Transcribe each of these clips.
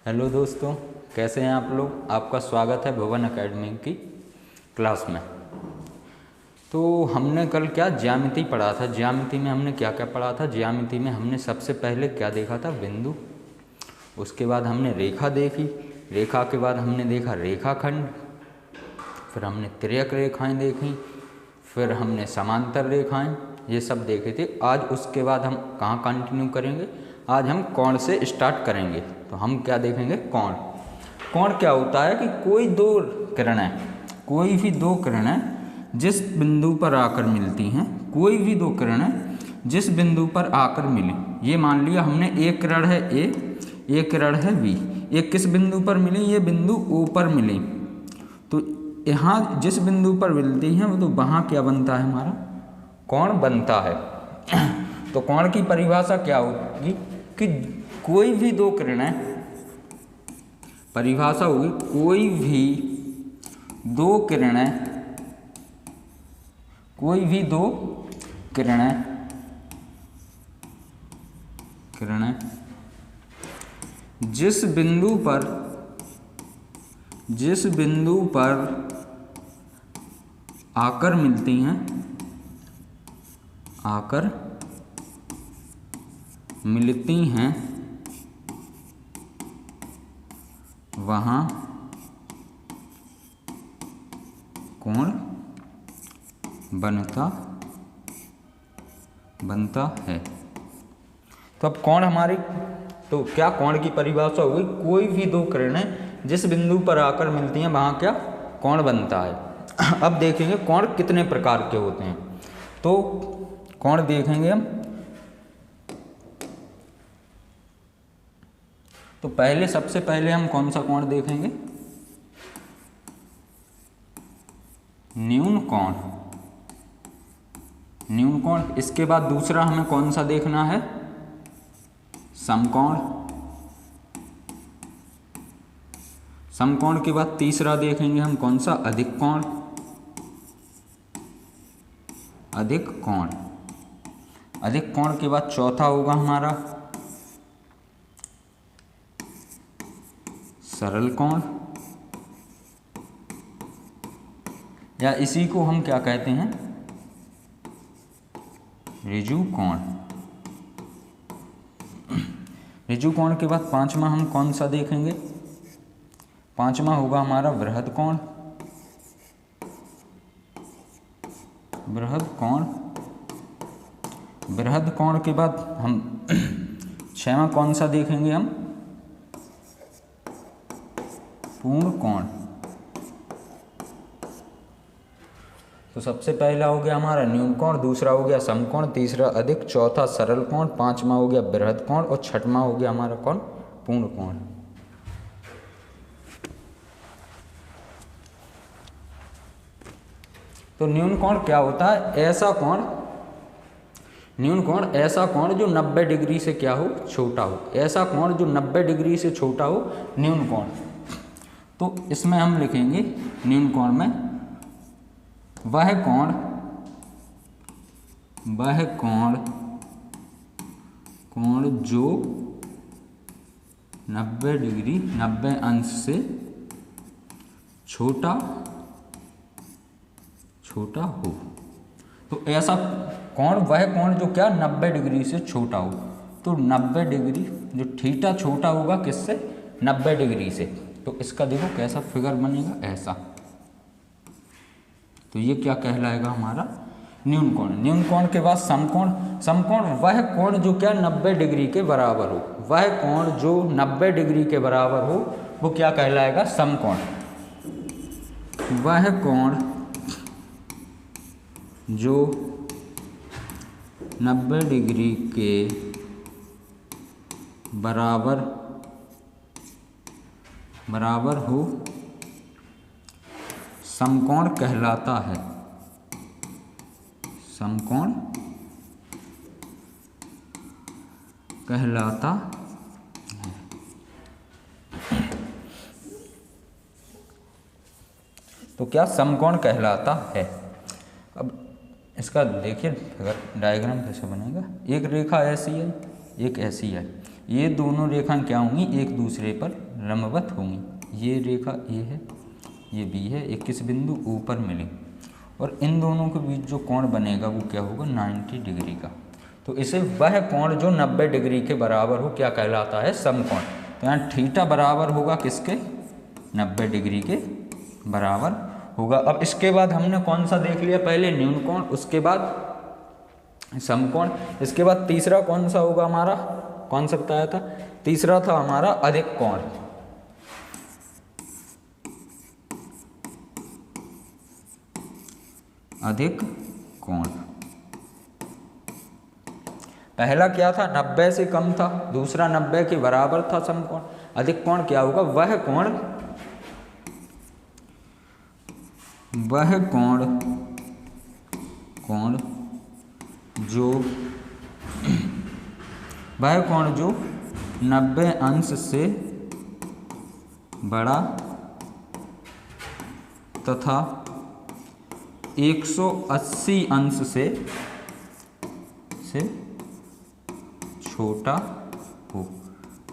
Hello दोस्तों, कैसे हैं आप लोग। आपका स्वागत है भुवन एकेडमी की क्लास में। तो हमने कल क्या ज्यामिति पढ़ा था। ज्यामिति में हमने क्या क्या पढ़ा था। ज्यामिति में हमने सबसे पहले क्या देखा था, बिंदु। उसके बाद हमने रेखा देखी। रेखा के बाद हमने देखा रेखाखंड। फिर हमने तिर्यक रेखाएं देखी। फिर हमने समांतर रेखाएं, ये सब देखे थे। आज उसके बाद हम कहाँ कंटिन्यू करेंगे, आज हम कोण से स्टार्ट करेंगे। तो हम क्या देखेंगे, कोण। कोण क्या होता है कि कोई भी दो किरणें जिस बिंदु पर आकर मिलती हैं, कोई भी दो किरणें जिस बिंदु पर आकर मिली। ये मान लिया हमने एक किरण है ए, एक किरण है बी। ये किस बिंदु पर मिली, ये बिंदु ओ पर मिली। तो यहाँ जिस बिंदु पर मिलती हैं वो तो वहाँ क्या बनता है, हमारा कोण बनता है। तो कोण की परिभाषा क्या होगी कि कोई भी दो किरणें, परिभाषा होगी कोई भी दो किरणें जिस बिंदु पर आकर मिलती हैं, वहाँ कोण बनता है। तो अब कोण हमारी, तो क्या कोण की परिभाषा होगी, कोई भी दो किरणें जिस बिंदु पर आकर मिलती हैं वहाँ क्या कोण बनता है। अब देखेंगे कोण कितने प्रकार के होते हैं। तो कोण देखेंगे हम। तो सबसे पहले हम कौन सा कोण देखेंगे, न्यून कोण। इसके बाद दूसरा हमें कौन सा देखना है, समकोण। समकोण के बाद तीसरा देखेंगे हम कौन सा, अधिक कोण के बाद चौथा होगा हमारा सरल कोण, या इसी को हम क्या कहते हैं, ऋजु कोण। ऋजु कोण के बाद पांचवा हम कौन सा देखेंगे, पांचवा होगा हमारा बृहद कोण। बृहद कोण के बाद हम छठवां कौन सा देखेंगे, हम पूर्ण कोण। तो सबसे पहला हो गया हमारा न्यून कोण, दूसरा हो गया समकोण, तीसरा अधिक, चौथा सरल कोण, पांचवा हो गया बृहद कोण और छठवां हो गया हमारा कोण पूर्ण कोण। तो न्यून कोण क्या होता है, न्यून कोण ऐसा कोण जो 90 डिग्री से क्या हो, छोटा हो। ऐसा कोण जो 90 डिग्री से छोटा हो, न्यून कोण। तो इसमें हम लिखेंगे न्यून कोण में वह कोण जो 90 डिग्री 90 अंश से छोटा हो। तो ऐसा कोण, वह कोण जो क्या 90 डिग्री से छोटा हो। तो 90 डिग्री जो थीटा छोटा होगा किससे, 90 डिग्री से। तो इसका देखो कैसा फिगर बनेगा, ऐसा। तो ये क्या कहलाएगा हमारा न्यून कोण। न्यून कोण के बाद समकोण। समकोण वह कोण जो क्या 90 डिग्री के बराबर हो। वह कोण जो 90 डिग्री के बराबर हो वो क्या कहलाएगा, समकोण। वह कोण जो 90 डिग्री के बराबर हो समकोण कहलाता है। समकोण कहलाता है। तो क्या समकोण कहलाता है। अब इसका देखिए अगर डायग्राम कैसे बनेगा, एक रेखा ऐसी है, एक ऐसी है। ये दोनों रेखाएं क्या होंगी, एक दूसरे पर लंबवत होंगी। ये रेखा ए है, ये बी है, एक किस बिंदु ऊपर मिले और इन दोनों के बीच जो कोण बनेगा वो क्या होगा 90 डिग्री का। तो इसे वह कोण जो 90 डिग्री के बराबर हो क्या कहलाता है समकोण। तो यहाँ थीटा बराबर होगा किसके 90 डिग्री के बराबर होगा। अब इसके बाद हमने कौन सा देख लिया, पहले न्यून कोण, उसके बाद समकोण, इसके बाद तीसरा कौन सा होगा हमारा, कौन सा बताया था, तीसरा था हमारा अधिक कोण। अधिक कोण, पहला क्या था 90 से कम था, दूसरा 90 के बराबर था समकोण। अधिक कोण क्या होगा, वह कोण जो 90 अंश से बड़ा तथा 180 अंश से छोटा हो।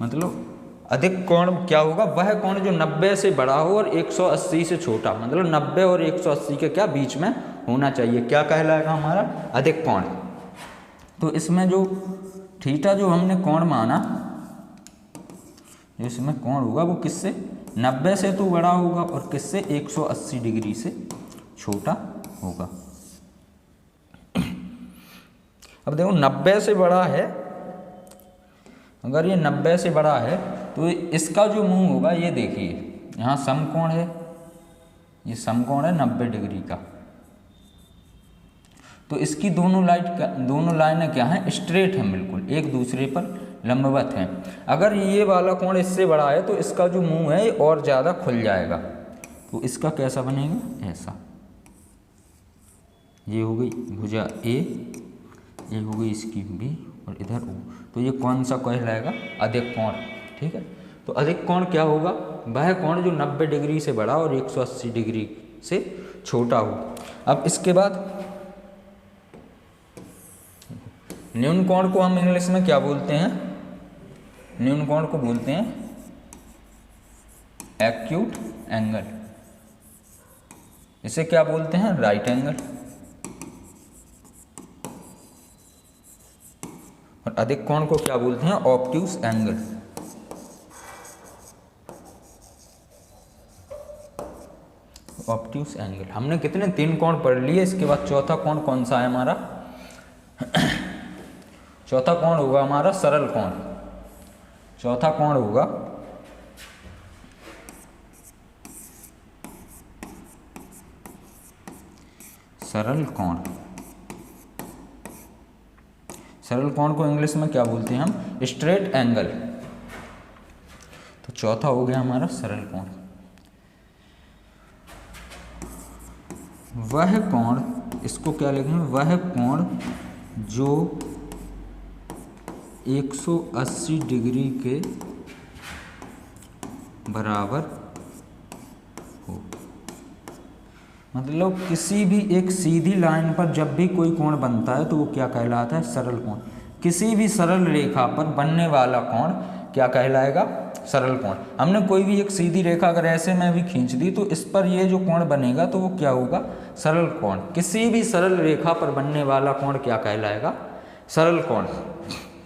मतलब अधिक कोण क्या होगा, वह कोण जो 90 से बड़ा हो और 180 से छोटा, मतलब 90 और 180 के क्या बीच में होना चाहिए, क्या कहलाएगा हमारा अधिक कोण। तो इसमें जो थीटा जो हमने कोण माना, जो इसमें कोण होगा वो किससे 90 से तो बड़ा होगा और किससे 180 डिग्री से छोटा होगा। अब देखो 90 से बड़ा है, अगर ये 90 से बड़ा है तो इसका जो मुंह होगा, ये देखिए यहाँ समकोण है, ये समकोण है 90 डिग्री का। तो इसकी दोनों लाइनें क्या हैं, स्ट्रेट हैं, बिल्कुल एक दूसरे पर लंबवत हैं। अगर ये वाला कोण इससे बड़ा है तो इसका जो मुंह है और ज़्यादा खुल जाएगा। तो इसका कैसा बनेगा, ऐसा, ये हो गई भुजा ए, ये हो गई इसकी बी और इधर ओ। तो ये कौन सा कहलाएगा, अधिक कोण। ठीक है, तो अधिक कोण क्या होगा, वह कोण जो 90 डिग्री से बड़ा और 180 डिग्री से छोटा हो। अब इसके बाद न्यून कोण को हम इंग्लिश में क्या बोलते हैं, न्यून कोण को बोलते हैं एक्यूट एंगल। इसे क्या बोलते हैं, राइट एंगल। और अधिक कोण को क्या बोलते हैं, ऑब्ट्यूस एंगल। Obtuse angle. हमने कितने 3 कोण पढ़ लिए। इसके बाद चौथा कोण कौन सा है हमारा चौथा कोण होगा हमारा सरल कोण। चौथा कोण होगा सरल कोण। सरल कोण को इंग्लिश में क्या बोलते हैं हम, स्ट्रेट एंगल। तो चौथा हो गया हमारा सरल कोण। वह कोण, इसको क्या लिखेंगे, वह कोण जो 180 डिग्री के बराबर हो। मतलब किसी भी एक सीधी लाइन पर जब भी कोई कोण बनता है तो वो क्या कहलाता है, सरल कोण। किसी भी सरल रेखा पर बनने वाला कोण क्या कहलाएगा, सरल कोण। हमने कोई भी एक सीधी रेखा अगर ऐसे में भी खींच दी तो इस पर ये जो कोण बनेगा तो वो क्या होगा, सरल कोण। किसी भी सरल रेखा पर बनने वाला कोण क्या कहलाएगा, सरल कोण।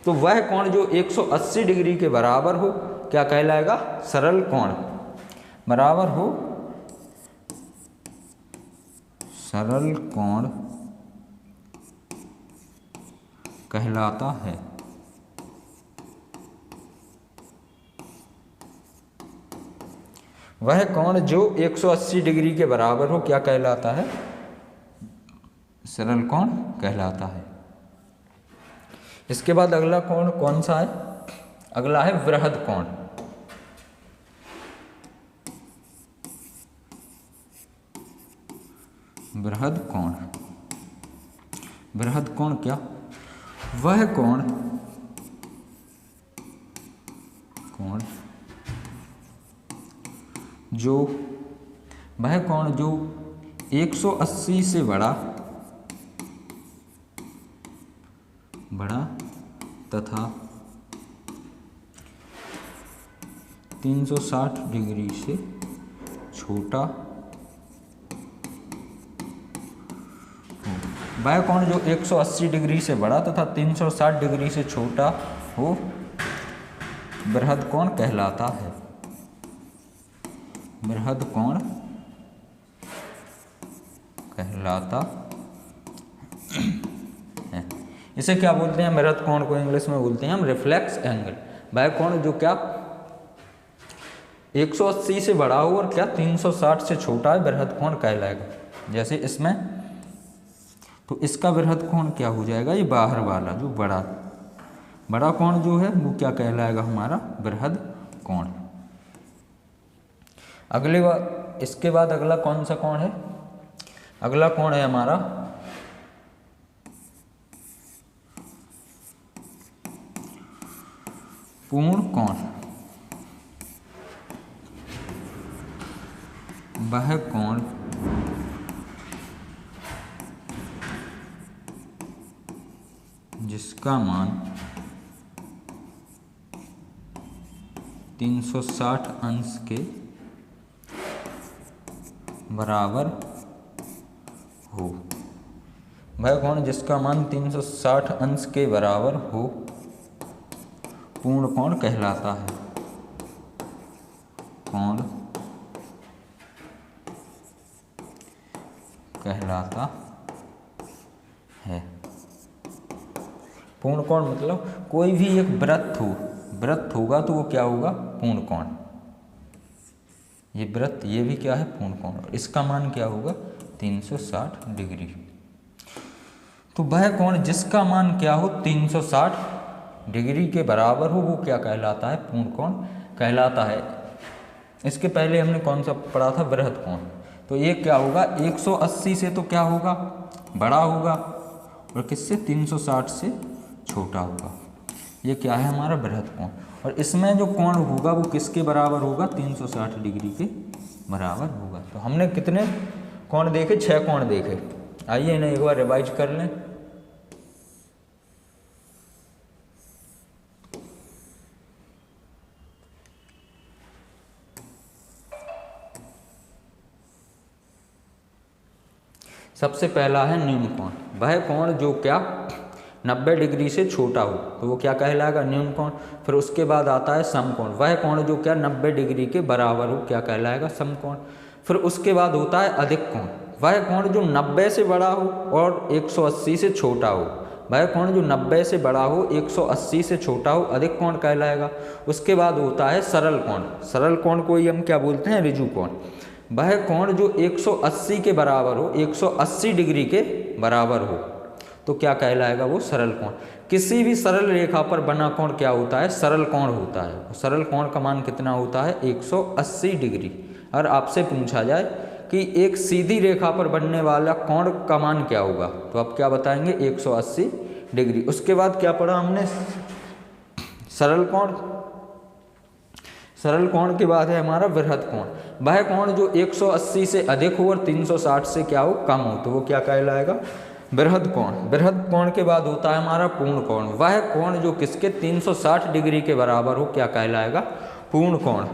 तो वह कोण जो 180 डिग्री के बराबर हो क्या कहलाएगा, सरल कोण। बराबर हो सरल कोण कहलाता है। वह कोण जो 180 डिग्री के बराबर हो क्या कहलाता है, सरल कोण कहलाता है। इसके बाद अगला कोण कौन सा है, अगला है वृहद कोण। वृहद कोण। वृहद कोण क्या, वह कोण जो 180 से बड़ा तथा 360 डिग्री से छोटा वह कोण जो 180 डिग्री से बड़ा तथा 360 डिग्री से छोटा हो बृहद कोण कहलाता है। बृहद कोण कहलाता है। इसे क्या बोलते हैं? बृहद कोण को इंग्लिश में बोलते हैं हम रिफ्लेक्स एंगल। वह कोण जो क्या 180 से बड़ा हो और क्या 360 से छोटा है बृहद कोण कहलाएगा। जैसे इसमें तो इसका बृहद कोण क्या हो जाएगा? ये बाहर वाला जो बड़ा कोण जो है वो क्या कहलाएगा? हमारा बृहद कोण। अगले बार इसके बाद अगला कौन सा कोण है? अगला कोण है हमारा पूर्ण कोण। वह कोण जिसका मान 360 अंश के बराबर हो। वह कोण जिसका मान 360 अंश के बराबर हो पूर्ण कोण कहलाता है। कोण कहलाता है। पूर्ण कोण मतलब कोई भी एक वृत्त होगा तो वो क्या होगा? पूर्ण कोण। ये वृत्त ये भी क्या है? पूर्ण कोण। और इसका मान क्या होगा? 360 डिग्री। तो वह कोण जिसका मान क्या हो 360 डिग्री के बराबर हो वो क्या कहलाता है? पूर्ण कोण कहलाता है। इसके पहले हमने कौन सा पढ़ा था? बृहद कोण। तो ये क्या होगा? 180 से तो क्या होगा? बड़ा होगा और किससे? 360 से छोटा होगा। ये क्या है? हमारा बृहद कोण। और इसमें जो कोण होगा वो किसके बराबर होगा? 360 डिग्री के बराबर होगा। तो हमने कितने कोण देखे? 6 कोण देखे। आइए इन्हें एक बार रिवाइज कर लें। सबसे पहला है न्यून कोण। वह कोण जो क्या 90 डिग्री से छोटा हो तो वो क्या कहलाएगा? न्यून कोण। फिर उसके बाद आता है समकोण। वह कोण जो क्या 90 डिग्री के बराबर हो क्या कहलाएगा? समकोण। फिर उसके बाद होता है अधिक कोण। वह कोण जो 90 से बड़ा हो और 180 से छोटा हो। वह कोण जो 90 से बड़ा हो 180 से छोटा हो अधिक कोण कहलाएगा। उसके बाद होता है सरल कोण। सरल कोण को ही हम क्या बोलते हैं? ऋजु कोण। वह कोण जो 180 के बराबर हो 180 डिग्री के बराबर हो तो क्या कहलाएगा? वो सरल कोण। किसी भी सरल रेखा पर बना कोण क्या होता है? सरल कोण होता है। सरल कोण का मान कितना होता है? 180 डिग्री। और आपसे पूछा जाए कि एक सीधी रेखा पर बनने वाला कोण का मान क्या होगा तो आप क्या बताएंगे? 180 डिग्री। उसके बाद क्या पढ़ा हमने? सरल कोण। सरल कोण के बाद है हमारा बृहद कोण। वह कोण जो 180 से अधिक हो और 360 से क्या हो? कम हो तो वो क्या कहलाएगा? बृहद कोण। बृहद कोण के बाद होता है हमारा पूर्ण कोण। वह कोण जो किसके 360 डिग्री के बराबर हो क्या कहलाएगा? पूर्ण कोण।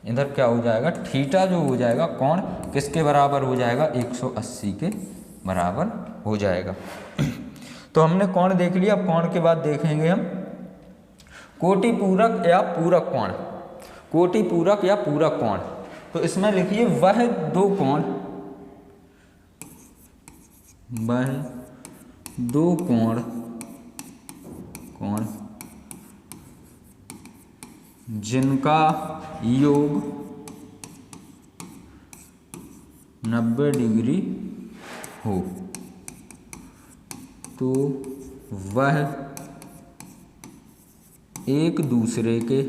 इधर क्या हो जाएगा? थीटा जो हो जाएगा कोण किसके बराबर हो जाएगा? 180 के बराबर हो जाएगा। तो हमने कोण देख लिया। कोण के बाद देखेंगे हम कोटि पूरक या पूरक कोण। कोटि पूरक या पूरक कोण। तो इसमें लिखिए वह दो कोण जिनका योग 90 डिग्री हो तो वह एक दूसरे के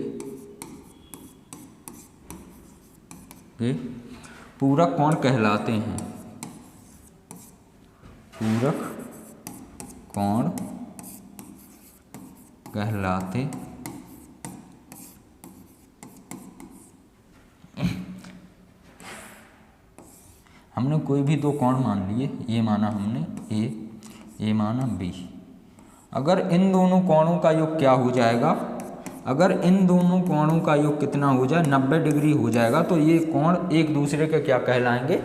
पूरक कोण कहलाते हैं। पूरक कोण कहलाते हमने कोई भी दो कोण मान लिए। ये माना हमने ए, ये माना बी। अगर इन दोनों कोणों का योग क्या हो जाएगा? अगर इन दोनों कोणों का योग कितना हो जाए 90 डिग्री हो जाएगा तो ये कोण एक दूसरे के क्या कहलाएंगे,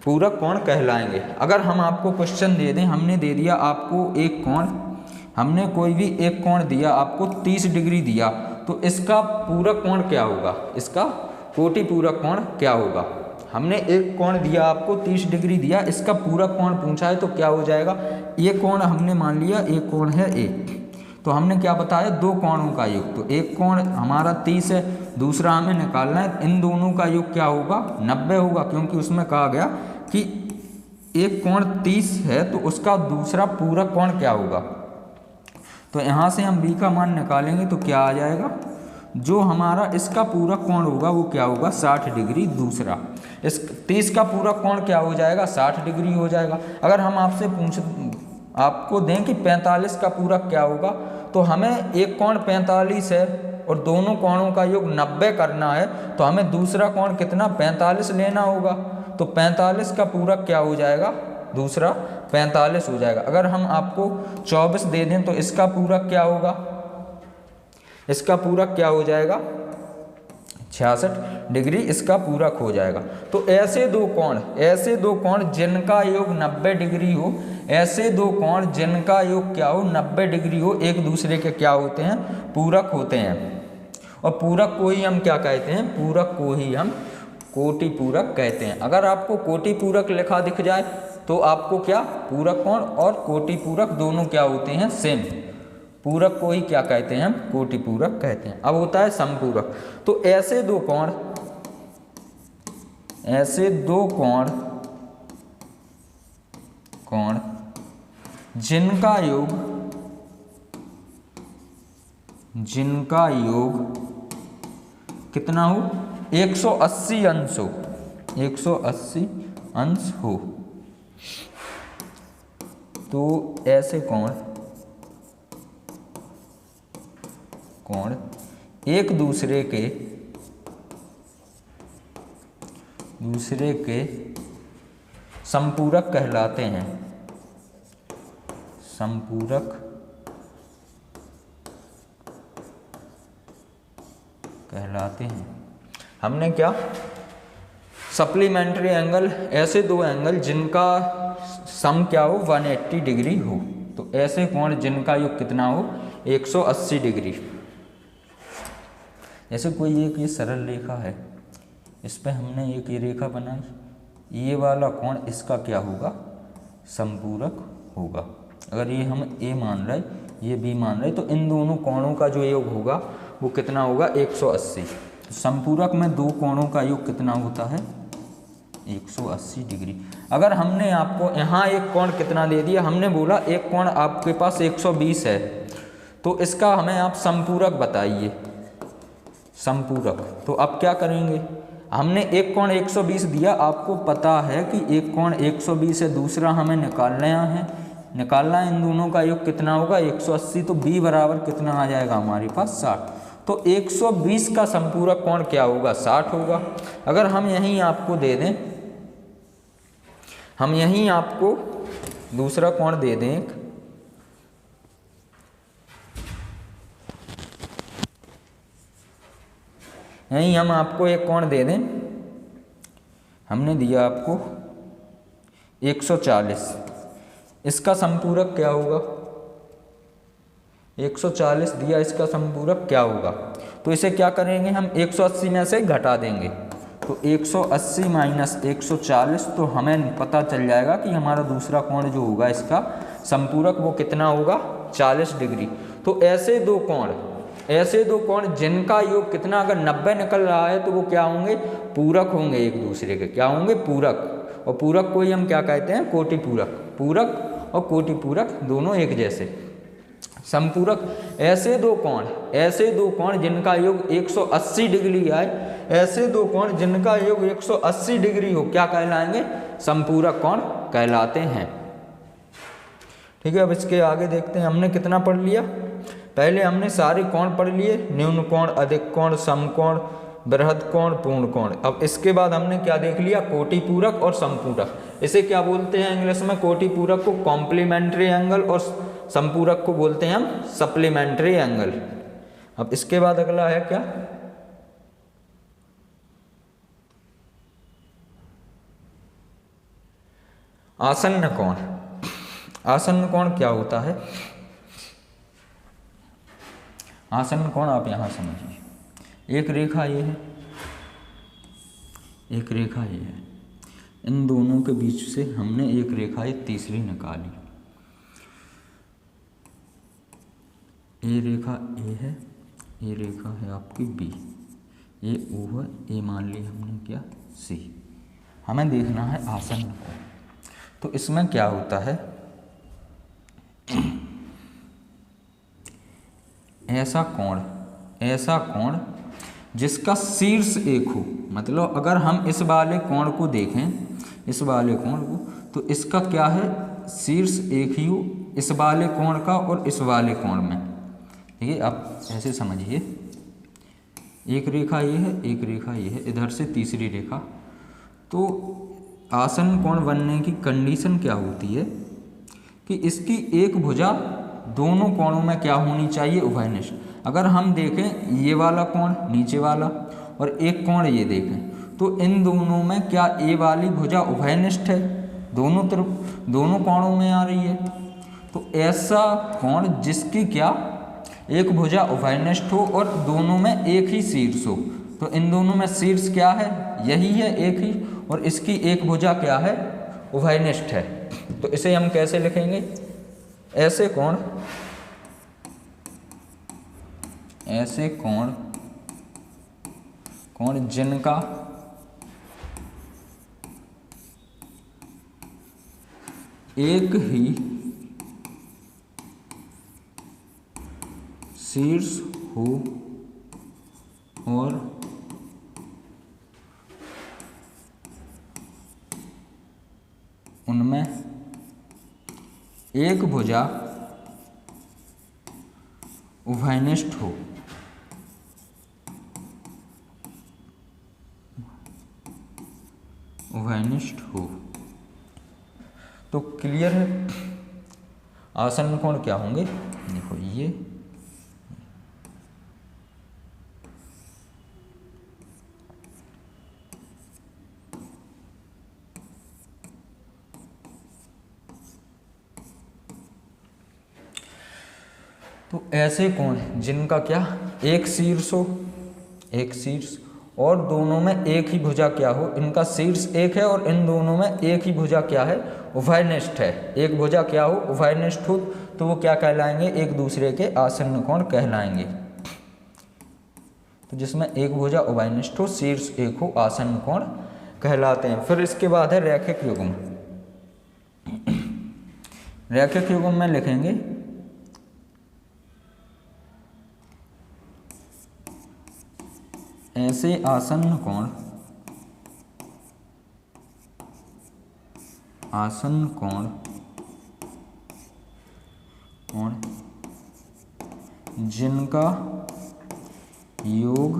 पूरक कोण कहलाएंगे। अगर हम आपको क्वेश्चन दे दें, हमने दे दिया आपको एक कोण, हमने कोई भी एक कोण दिया आपको 30 डिग्री दिया, तो इसका पूरक कोण क्या होगा, इसका कोटि पूरक कोण क्या होगा। हमने एक कोण दिया आपको 30 डिग्री दिया, इसका पूरक कोण पूछा है तो क्या हो जाएगा, ये कोण हमने मान लिया एक कोण है एक, तो हमने क्या बताया दो कोणों का योग, तो एक कोण हमारा 30 है, दूसरा हमें निकालना है, इन दोनों का योग क्या होगा 90 होगा, क्योंकि उसमें कहा गया कि एक कोण 30 है तो उसका दूसरा पूरक कोण क्या होगा। तो यहाँ से हम b का मान निकालेंगे तो क्या आ जाएगा, जो हमारा इसका पूरक कोण होगा वो क्या होगा 60 डिग्री, दूसरा इस 30 का पूरक कोण क्या हो जाएगा 60 डिग्री हो जाएगा। अगर हम आपसे आपको दें कि 45 का पूरक क्या होगा, तो हमें एक कोण 45 है और दोनों कोणों का योग 90 करना है, तो हमें दूसरा कोण कितना 45 लेना होगा, तो 45 का पूरक क्या हो जाएगा, दूसरा 45 हो जाएगा। अगर हम आपको 24 दे दें तो इसका पूरक क्या होगा, इसका पूरक क्या हो जाएगा 66 डिग्री, इसका पूरक हो जाएगा। तो ऐसे दो कोण जिनका योग 90 डिग्री हो, ऐसे दो कोण जिनका योग क्या हो 90 डिग्री हो, एक दूसरे के क्या होते हैं, पूरक होते हैं। और पूरक को ही हम क्या कहते हैं, पूरक को ही हम कोटि पूरक कहते हैं। अगर आपको कोटि पूरक लिखा दिख जाए तो आपको क्या पूरक कोण और कोटि पूरक दोनों क्या होते हैं, सेम। पूरक को ही क्या कहते हैं हम, कोटि पूरक कहते हैं। अब होता है समपूरक। तो ऐसे दो कोण जिनका योग कितना हो 180 अंश हो, 180 अंश हो, तो ऐसे कोण एक दूसरे के समपूरक कहलाते हैं, समपूरक कहलाते हैं। हमने क्या सप्लीमेंट्री एंगल, ऐसे दो एंगल जिनका सम क्या हो 180 डिग्री हो, तो ऐसे कोण जिनका योग कितना हो 180 डिग्री। जैसे कोई एक ये सरल रेखा है, इस पे हमने एक ये रेखा बनाई, ये वाला कोण इसका क्या होगा समपूरक होगा। अगर ये हम a मान रहे ये b मान रहे, तो इन दोनों कोणों का जो योग होगा वो कितना होगा 180। समपूरक में दो कोणों का योग कितना होता है 180 डिग्री। अगर हमने आपको यहाँ एक कोण कितना दे दिया, हमने बोला एक कोण आपके पास 120 है, तो इसका हमें आप समपूरक बताइए, समपूरक। तो अब क्या करेंगे, हमने एक कोण 120 दिया, आपको पता है कि एक कोण 120 है, दूसरा हमें निकालना है, इन दोनों का योग कितना होगा 180, तो b बराबर कितना आ जाएगा हमारे पास 60। तो 120 का समपूरक कोण क्या होगा 60 होगा। अगर हम यहीं आपको दे दें, हम यहीं आपको दूसरा कोण दे दें, यहीं हम आपको एक कोण दे दें, हमने दिया आपको 140, इसका समपूरक क्या होगा 140 दिया, इसका समपूरक क्या होगा। तो इसे क्या करेंगे हम 180 में से घटा देंगे, तो 180 माइनस 140, तो हमें पता चल जाएगा कि हमारा दूसरा कोण जो होगा इसका समपूरक वो कितना होगा 40 डिग्री। तो ऐसे दो कोण जिनका योग कितना, अगर 90 निकल रहा है तो वो क्या होंगे पूरक होंगे, एक दूसरे के क्या होंगे पूरक। और पूरक को ही हम क्या कहते हैं कोटि पूरक। पूरक और कोटि पूरक दोनों एक जैसे। समपूरक ऐसे दो कोण जिनका योग 180 डिग्री आए, ऐसे दो कोण जिनका योग 180 डिग्री हो क्या कहलाएंगे समपूरक कोण कहलाते हैं। ठीक है, अब इसके आगे देखते हैं हमने कितना पढ़ लिया। पहले हमने सारे कोण पढ़ लिए, न्यून कोण, अधिक कोण, समकोण, बृहद कोण, पूर्ण कोण। अब इसके बाद हमने क्या देख लिया कोटि पूरक और समपूरक। इसे क्या बोलते हैं इंग्लिश में, कोटि पूरक को कॉम्प्लीमेंट्री एंगल और समपूरक को बोलते हैं हम सप्लीमेंट्री एंगल। अब इसके बाद अगला है क्या, आसन्न कोण। आसन्न कोण क्या होता है, आसन्न कोण आप यहां समझिए, एक रेखा ये है, एक रेखा ये है, इन दोनों के बीच से हमने एक रेखा एक तीसरी निकाली, ये रेखा ए है, ये रेखा है आपकी बी, ये ओ है, ये मान ली हमने क्या सी। हमें देखना है आसन्न कोण। तो इसमें क्या होता है, ऐसा कोण जिसका शीर्ष एक हो, मतलब अगर हम इस वाले कोण को देखें, इस वाले कोण को, तो इसका क्या है, शीर्ष एक ही हो इस वाले कोण का और इस वाले कोण में। ठीक है, आप ऐसे समझिए, एक रेखा ये है, एक रेखा ये है, इधर से तीसरी रेखा। तो आसन्न कोण बनने की कंडीशन क्या होती है कि इसकी एक भुजा दोनों कोणों में क्या होनी चाहिए, उभयनिष्ठ। अगर हम देखें ये वाला कोण नीचे वाला और एक कोण ये देखें, तो इन दोनों में क्या ये वाली भुजा उभयनिष्ठ है, दोनों तरफ दोनों कोणों में आ रही है। तो ऐसा कोण जिसकी क्या एक भुजा उभयनिष्ठ हो और दोनों में एक ही शीर्ष हो, तो इन दोनों में शीर्ष क्या है, यही है एक ही, और इसकी एक भुजा क्या है, उभयनिष्ठ है। तो इसे हम कैसे लिखेंगे, ऐसे कोण, ऐसे कोण जिनका एक ही शीर्ष हो और उनमें एक भुजा उभयनिष्ठ हो, उभयनिष्ठ हो। तो क्लियर है, आसन्न कोण क्या होंगे, देखो ये तो ऐसे कोण जिनका क्या एक शीर्ष हो, एक शीर्ष, और दोनों में एक ही भुजा क्या हो, इनका शीर्ष एक है और इन दोनों में एक ही भुजा क्या है, उभयनिष्ठ है। एक भुजा क्या हो, उभयनिष्ठ हो, तो वो क्या कहलाएंगे, एक दूसरे के आसन्न कोण कहलाएंगे। तो जिसमें एक भुजा उभयनिष्ठ हो, शीर्ष एक हो, आसन्न कोण कहलाते हैं। फिर इसके बाद है रैखिक युग्म। रैखिक युग्म में लिखेंगे ऐसे आसन्न कोण, आसन्न कोण जिनका योग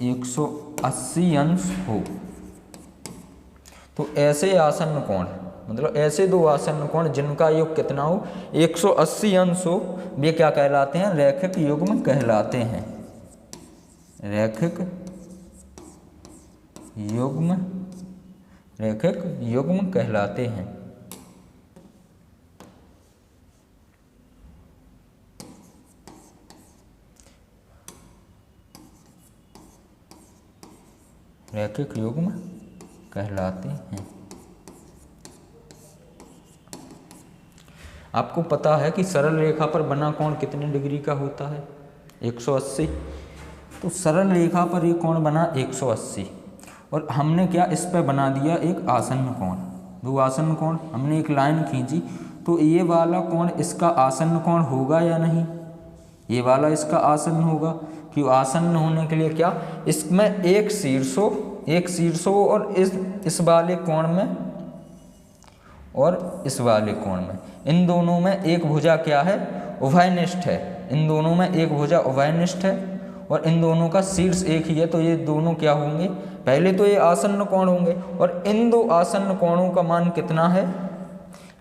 180 अंश हो। तो ऐसे आसन्न कोण, मतलब ऐसे दो आसन्न कोण जिनका योग कितना हो, 180 अंश हो, वे क्या कहलाते हैं, रैखिक युग्म कहलाते हैं। रैखिक युग्म, रैखिक युग्म कहलाते हैं। रैखिक युग्म कहलाते हैं। आपको पता है कि सरल रेखा पर बना कोण कितने डिग्री का होता है, 180। तो सरल रेखा पर ये कोण बना 180 और हमने क्या इस पर बना दिया एक आसन्न कोण, दो आसन्न कोण, हमने एक लाइन खींची। तो ये वाला कोण इसका आसन्न कोण होगा या नहीं, ये वाला इसका आसन्न होगा। क्यों आसन्न होने के लिए क्या, इसमें एक शीर्ष हो, एक शीर्ष हो और इस वाले कोण में और इस वाले कोण में, इन दोनों में एक भुजा क्या है, उभयनिष्ठ है। इन दोनों में एक भुजा उभयनिष्ठ है और इन दोनों का शीर्ष एक ही है। तो ये दोनों क्या होंगे, पहले तो ये आसन्न कोण होंगे और इन दो आसन्न कोणों का मान कितना है,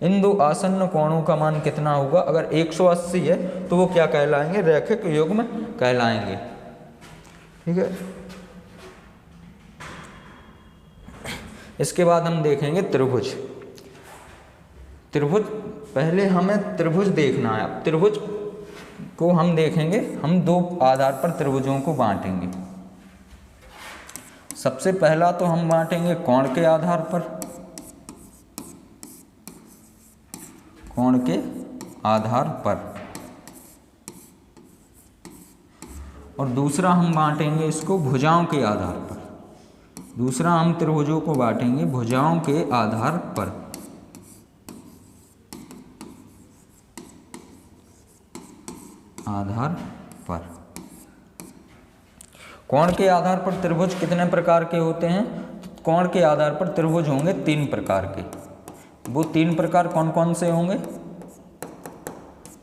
इन दो आसन्न कोणों का मान कितना होगा? अगर 180 है तो वो क्या कहलाएंगे? रैखिक युग्म कहलाएंगे। ठीक है। इसके बाद हम देखेंगे त्रिभुज। त्रिभुज पहले हमें त्रिभुज देखना है। अब त्रिभुज को हम देखेंगे, हम दो आधार पर त्रिभुजों को बांटेंगे। सबसे पहला तो हम बांटेंगे कोण के आधार पर, कोण के आधार पर, और दूसरा हम बांटेंगे इसको भुजाओं के आधार पर। दूसरा हम त्रिभुजों को बांटेंगे भुजाओं के आधार पर। आधार पर कोण के आधार पर त्रिभुज कितने प्रकार के होते हैं? कोण के आधार पर त्रिभुज होंगे 3 प्रकार के। वो 3 प्रकार कौन कौन से होंगे?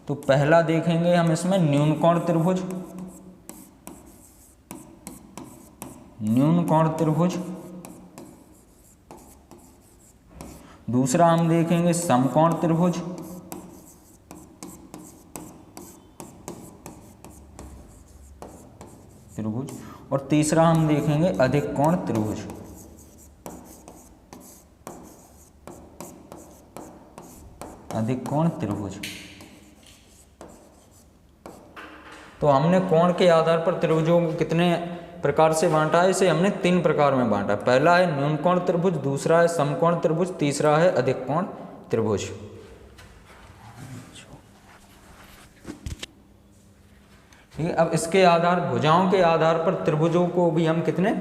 तो पहला देखेंगे हम इसमें न्यून कोण त्रिभुज, न्यून कोण त्रिभुज। दूसरा हम देखेंगे समकोण त्रिभुज, और तीसरा हम देखेंगे अधिक कोण त्रिभुज। अधिक कोण त्रिभुज। तो हमने कोण के आधार पर त्रिभुजों को कितने प्रकार से बांटा है? इसे हमने 3 प्रकार में बांटा। पहला है न्यून कोण त्रिभुज, दूसरा है समकोण त्रिभुज, तीसरा है अधिक कोण त्रिभुज। ठीक है। अब इसके आधार भुजाओं के आधार पर त्रिभुजों को भी हम कितने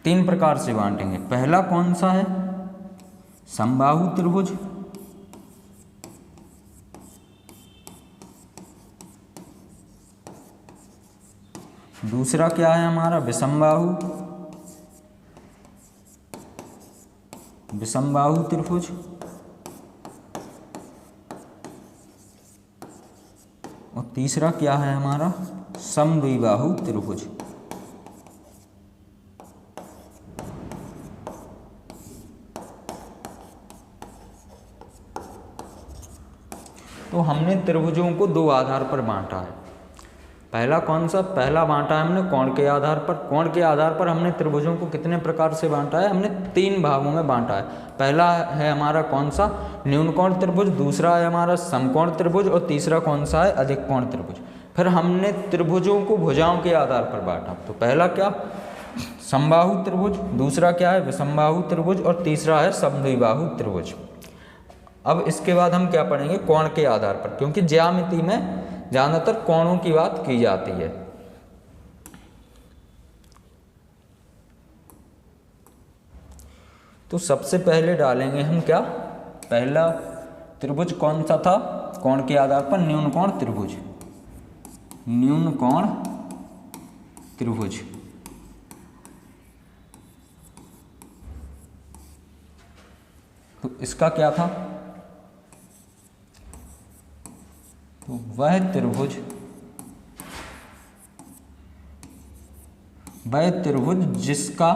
3 प्रकार से बांटेंगे। पहला कौन सा है? समबाहु त्रिभुज। दूसरा क्या है हमारा? विषमबाहु, विषमबाहु त्रिभुज। और तीसरा क्या है हमारा? समद्विबाहु त्रिभुज। तो हमने त्रिभुजों को 2 आधार पर बांटा है। पहला कौन सा? पहला बांटा है हमने कोण के आधार पर। कोण के आधार पर हमने त्रिभुजों को कितने प्रकार से बांटा है? हमने 3 भागों में बांटा है। पहला है हमारा कौन सा? न्यून कोण त्रिभुज, दूसरा है हमारा समकोण त्रिभुज, और तीसरा कौन सा है? अधिक कोण त्रिभुज। फिर हमने त्रिभुजों को भुजाओं के आधार पर बांटा। तो पहला क्या? समबाहु त्रिभुज, दूसरा क्या है? विषमबाहु त्रिभुज, और तीसरा है समद्विबाहु त्रिभुज। अब इसके बाद हम क्या पढ़ेंगे? कोण के आधार पर, क्योंकि ज्यामिति में ज़्यादातर कोणों की बात की जाती है। तो सबसे पहले डालेंगे हम क्या? पहला त्रिभुज कौन सा था कोण के आधार पर? न्यून कोण त्रिभुज, न्यून कोण त्रिभुज। तो इसका क्या था? तो वह त्रिभुज जिसका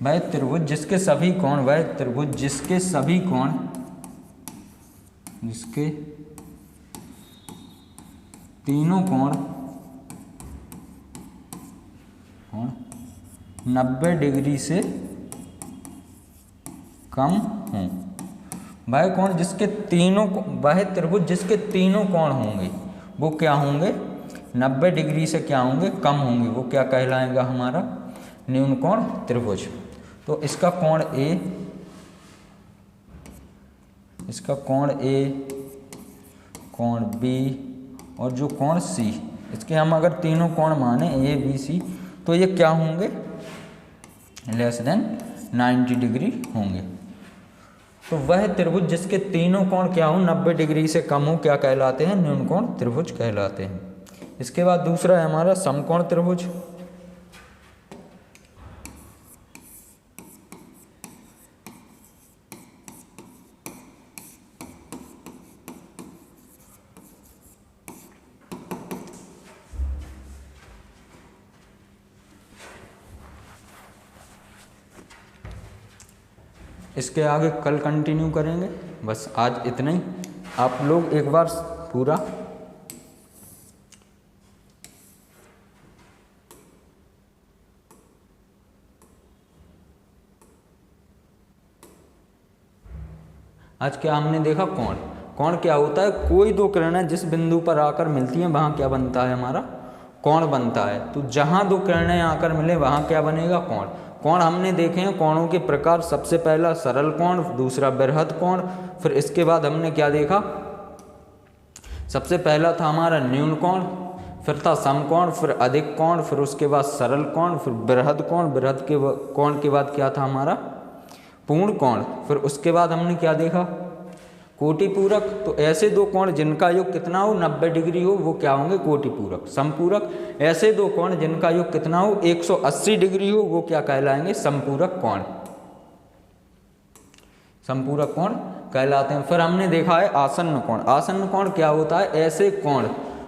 वह त्रिभुज जिसके सभी कोण, वह त्रिभुज जिसके सभी कोण, जिसके तीनों कोण 90 डिग्री से कम हों। वह कोण जिसके तीनों, वह त्रिभुज जिसके तीनों कोण होंगे वो क्या होंगे? 90 डिग्री से क्या होंगे? कम होंगे। वो क्या कहलाएगा? हमारा न्यून कोण त्रिभुज। तो इसका कोण ए, इसका कोण ए, कोण बी, और जो कोण सी, इसके हम अगर तीनों कोण माने ए बी सी, तो ये क्या होंगे? लेस देन 90 डिग्री होंगे। तो वह त्रिभुज जिसके तीनों कोण क्या हो? 90 डिग्री से कम हो, क्या कहलाते हैं? न्यून कोण त्रिभुज कहलाते हैं। इसके बाद दूसरा है हमारा समकोण त्रिभुज। इसके आगे कल कंटिन्यू करेंगे। बस आज इतना ही। आप लोग एक बार पूरा आज क्या हमने देखा, कोण। कोण क्या होता है, कोई दो किरणें जिस बिंदु पर आकर मिलती हैं वहाँ क्या बनता है, हमारा कोण बनता है। तो जहाँ दो किरणें आकर मिले वहाँ क्या बनेगा, कोण। कोण हमने देखे हैं कोणों के प्रकार, सबसे पहला सरल कोण, दूसरा बृहद कोण, फिर इसके बाद हमने क्या देखा, सबसे पहला था हमारा न्यून कोण, फिर था समकोण, फिर अधिक कोण, फिर उसके बाद सरल कोण, फिर बृहद कोण, बृहद के कोण के बाद क्या था हमारा पूर्ण कोण, फिर उसके बाद हमने क्या देखा, कोटि पूरक। तो ऐसे दो कोण जिनका योग कितना हो 90 डिग्री हो वो क्या होंगे, कोटि पूरक। समपूरक, ऐसे दो कोण जिनका योग कितना हो 180 डिग्री हो वो क्या कहलाएंगे, समपूरक कोण। समपूरक कोण कहलाते हैं। फिर हमने देखा है आसन्न कोण। आसन्न कोण क्या होता है, ऐसे कोण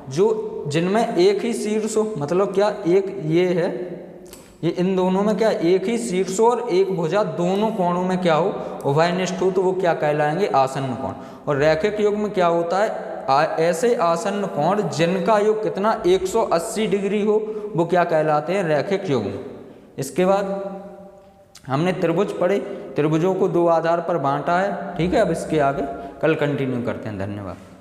जो जिनमें एक ही शीर्ष हो, मतलब क्या, एक ये है, ये इन दोनों में क्या एक ही शीर्ष और एक भुजा, दोनों कोणों में क्या हो उभयनिष्ठ हो, तो वो क्या कहलाएंगे, आसन्न कोण। और रैखिक योग में क्या होता है, ऐसे आसन्न कोण जिनका योग कितना 180 डिग्री हो वो क्या कहलाते हैं, रैखिक योग। इसके बाद हमने त्रिभुज पढ़े, त्रिभुजों को दो आधार पर बांटा है। ठीक है, अब इसके आगे कल कंटिन्यू करते हैं। धन्यवाद।